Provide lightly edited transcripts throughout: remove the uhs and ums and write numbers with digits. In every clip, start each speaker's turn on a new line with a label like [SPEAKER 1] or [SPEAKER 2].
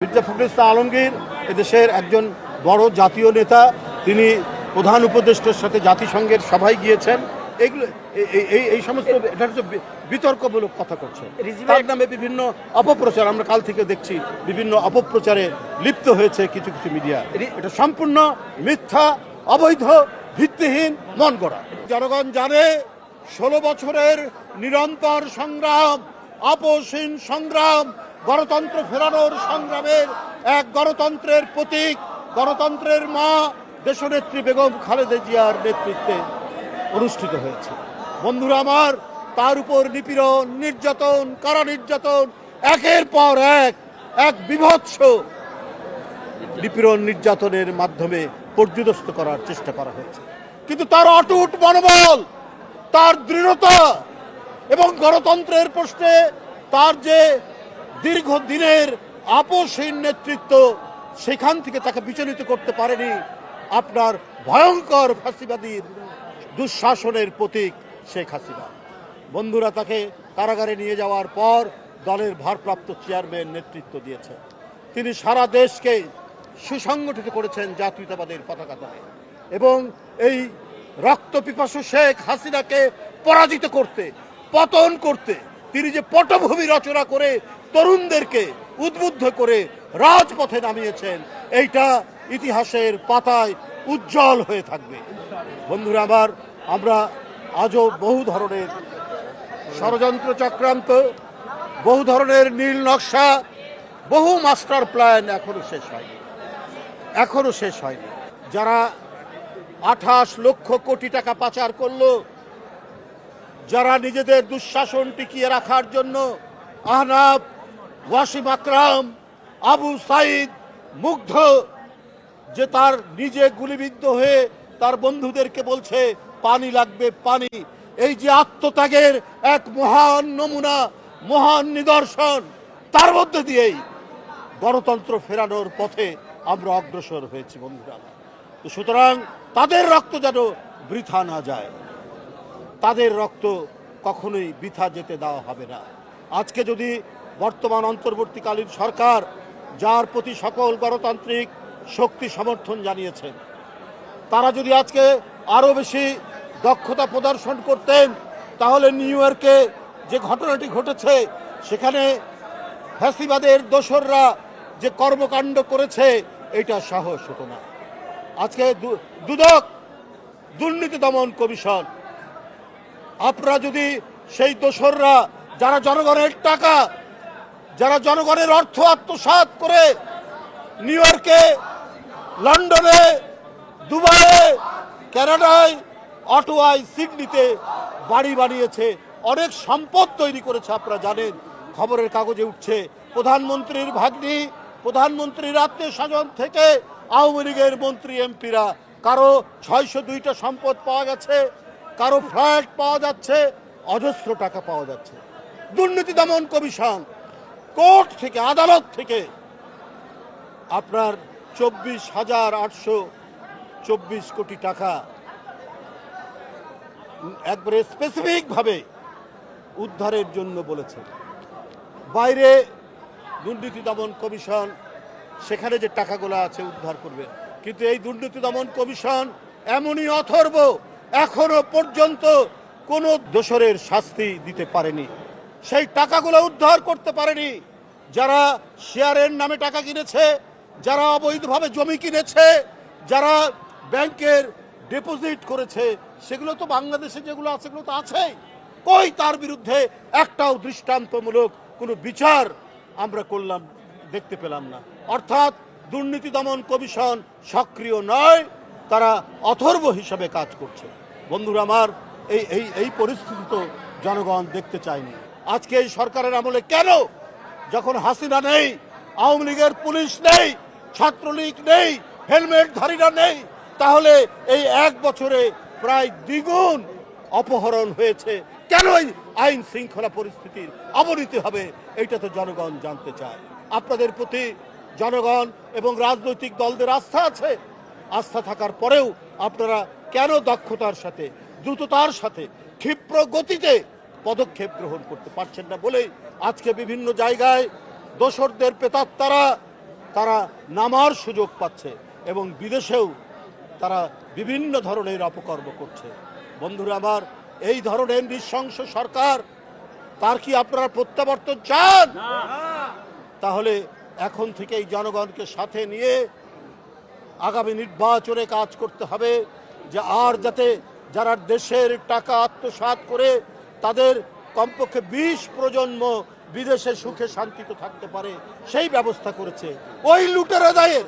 [SPEAKER 1] মির্জা ফখরুল ইসলাম আলমগীর এদেশের একজন বড় জাতীয় নেতা। তিনি প্রধান উপদেষ্টার সাথে জাতিসংঘের সভায় গিয়েছেন। এগুলো এই সমস্ত এটা হচ্ছে বিতর্কমূলক কথা করছে। তার নামে বিভিন্ন অপপ্রচার আমরা কাল থেকে দেখছি, বিভিন্ন অপপ্রচারে লিপ্ত হয়েছে কিছু কিছু মিডিয়া। এটা সম্পূর্ণ মিথ্যা, অবৈধ, ভিত্তিহীন, মন গড়া। জনগণ জানে 16 বছরের নিরন্তর সংগ্রাম, আপোষহীন সংগ্রাম, গণতন্ত্র ফেরানোর সংগ্রামের এক গণতন্ত্রের প্রতীক, গণতন্ত্রের মা দেশনেত্রী বেগম খালেদা জিয়ার নেতৃত্বে অনুষ্ঠিত হয়েছে। বন্ধুরা আমার, তার উপর নিপীড়ন, নির্যাতন, কারা নির্যাতন, একের পর এক বিভৎস নিপীড়ন নির্যাতনের মাধ্যমে পর্যুদস্ত করার চেষ্টা করা হয়েছে। কিন্তু তার অটুট মনোবল, তার দৃঢ়তা এবং গণতন্ত্রের প্রশ্নে তার যে দীর্ঘদিনের আপোষহীন নেতৃত্ব, সেখান থেকে তাকে বিচলিত করতে পারেনি আপনার ভয়ঙ্কর ফ্যাসিবাদীর দুঃশাসনের প্রতীক শেখ হাসিনা। বন্ধুরা, তাকে কারাগারে নিয়ে যাওয়ার পর দলের ভারপ্রাপ্ত চেয়ারম্যান নেতৃত্ব দিয়েছেন। তিনি সারা দেশকে সুসংগঠিত করেছেন জাতীয়তাবাদের পতাকা তলে, এবং এই রক্তপিপাসু শেখ হাসিনাকে পরাজিত করতে, পতন করতে তিনি যে পটভূমি রচনা করে তরুণদেরকে উদ্বুদ্ধ করে রাজপথে নামিয়েছেন, এইটা ইতিহাসের পাতায় উজ্জ্বল হয়ে থাকবে। বন্ধুরা আমার, আমরা আজও বহু ধরনের ষড়যন্ত্র চক্রান্ত, বহু ধরনের নীল নকশা, বহু মাস্টার প্ল্যান এখনো শেষ হয়নি। যারা 28 লক্ষ কোটি টাকা পাচার করলো, যারা নিজেদের দুঃশাসন টিকিয়ে রাখার জন্য আহনাফ, ওয়াসিম আকরাম, আবু সাইদ, মুগ্ধ, যে তার নিজে গুলিবিদ্ধ হয়ে তার বন্ধুদেরকে বলছে পানি লাগবে পানি, এই যে আত্মত্যাগের এক মহান নমুনা, মহান নিদর্শন, তার মধ্যে দিয়েই গণতন্ত্র ফেরানোর পথে আমরা অগ্রসর হয়েছি। বন্ধুরা, তো সুতরাং তাদের রক্ত যেন বৃথা না যায়, তাদের রক্ত কখনোই বৃথা যেতে দেওয়া হবে না। আজকে যদি বর্তমান অন্তর্বর্তীকালীন সরকার, যার প্রতি সকল গণতান্ত্রিক শক্তি সমর্থন জানিয়েছেন, তারা যদি আজকে আরও বেশি দক্ষতা প্রদর্শন করতেন, তাহলে নিউ ইয়র্কে যে ঘটনাটি ঘটেছে, সেখানে ফ্যাসিবাদের দোসররা যে কর্মকাণ্ড করেছে, এটা সাহস হতো না। আজকে দুদক, দুর্নীতি দমন কমিশন, আপনারা যদি সেই দোসররা, যারা জনগণের টাকা, যারা জনগণের অর্থ আত্মসাৎ করে নিউ ইয়র্কে, লন্ডনে, দুবাইয়ে, কানাডায়, অটোয়ায়, সিডনিতে বাড়ি বানিয়েছে, অনেক সম্পদ তৈরি করেছে, আপনারা জানেন, খবরের কাগজে উঠছে। প্রধানমন্ত্রীর ভাগ্নি, প্রধানমন্ত্রীর আত্মীয় স্বজন থেকে আওয়ামী লীগের মন্ত্রী এমপিরা, কারো 602টা সম্পদ পাওয়া গেছে, কারো ফ্ল্যাট পাওয়া যাচ্ছে, অজস্র টাকা পাওয়া যাচ্ছে। দুর্নীতি দমন কমিশন কোর্ট থেকে, আদালত থেকে আপনার 24,824 কোটি টাকা একবারে স্পেসিফিকভাবে উদ্ধারের জন্য বলেছে। বাইরে দুর্নীতি দমন কমিশন সেখানে যে টাকাগুলো আছে উদ্ধার করবে, কিন্তু এই দুর্নীতি দমন কমিশন এমনই অথর্ব, এখনো পর্যন্ত কোনো দোষরের শাস্তি দিতে পারেনি, সেই টাকাগুলো উদ্ধার করতে পারেনি। যারা শেয়ারের নামে টাকা কিনেছে, যারা অবৈধভাবে জমি কিনেছে, যারা ব্যাংকের ডিপোজিট করেছে, সেগুলো তো বাংলাদেশে যেগুলো আছে সেগুলো তো আছেই। কই তার বিরুদ্ধে একটাও দৃষ্টান্তমূলক কোনো বিচার আমরা দেখতে পেলাম না। অর্থাৎ দুর্নীতি দমন কমিশন সক্রিয় নয়, তারা অথর্ব হিসাবে কাজ করছে। বন্ধুরা আমার, এই পরিস্থিতি তো জনগণ দেখতে চায়নি। আজকে এই সরকারের আমলে কেন, যখন হাসিনা নেই, আওয়ামী লীগের পুলিশ নেই, ছাত্রলীগ নেই, হেলমেটধারীরা নেই, তাহলে এই 1 বছরে প্রায় দ্বিগুণ অপহরণ হয়েছে? কেন এই আইন শৃঙ্খলা পরিস্থিতির অবনতি হবে? এটা তো জনগণ জানতে চায়। আপনাদের প্রতি জনগণ এবং রাজনৈতিক দলদের আস্থা আছে। আস্থা থাকার পরেও আপনারা কেন দক্ষতার সাথে, দ্রুততার সাথে, ক্ষিপ্র গতিতে পদক্ষেপ গ্রহণ করতে পারছেন না বলেই আজকে বিভিন্ন জায়গায় দোসরদের প্রেতাত্মারা তারা নামার সুযোগ পাচ্ছে এবং বিদেশেও তারা বিভিন্ন ধরনের অপকর্ম করছে। বন্ধুরা আমার, এই ধরনের নৃশংস সরকার, তার কি আপনারা প্রত্যাবর্তন চান? তাহলে এখন থেকেই জনগণকে সাথে নিয়ে আগামী নির্বাচনে কাজ করতে হবে, যে আর যাতে যারা দেশের টাকা আত্মসাৎ করে তাদের কমপক্ষে 20 প্রজন্ম বিদেশে সুখে শান্তিতে থাকতে পারে সেই ব্যবস্থা করেছে। ওই লুটেরাদের,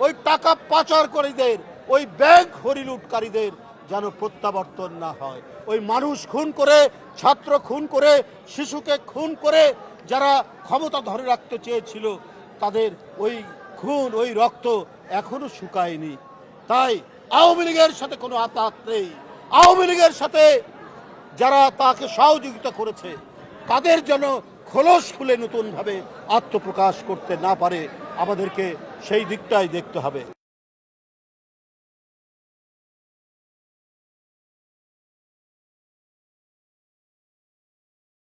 [SPEAKER 1] ওই টাকা পাচারকারীদের, ওই ব্যাংক হরিলুটকারীদের যেন প্রত্যাবর্তন না হয়। ওই মানুষ খুন করে, ছাত্র খুন করে, শিশুকে খুন করে যারা ক্ষমতা ধরে রাখতে চেয়েছিল, তাদের ওই খুন, ওই রক্ত এখনো শুকায়নি। তাই আওয়ামী লীগের সাথে কোনো আতাত নেই। আওয়ামী লীগের সাথে যারা তাকে সহযোগিতা করেছে তাদের যেন খোলস খুলে নতুনভাবে আত্মপ্রকাশ করতে না পারে, আমাদেরকে সেই দিকটাই দেখতে হবে।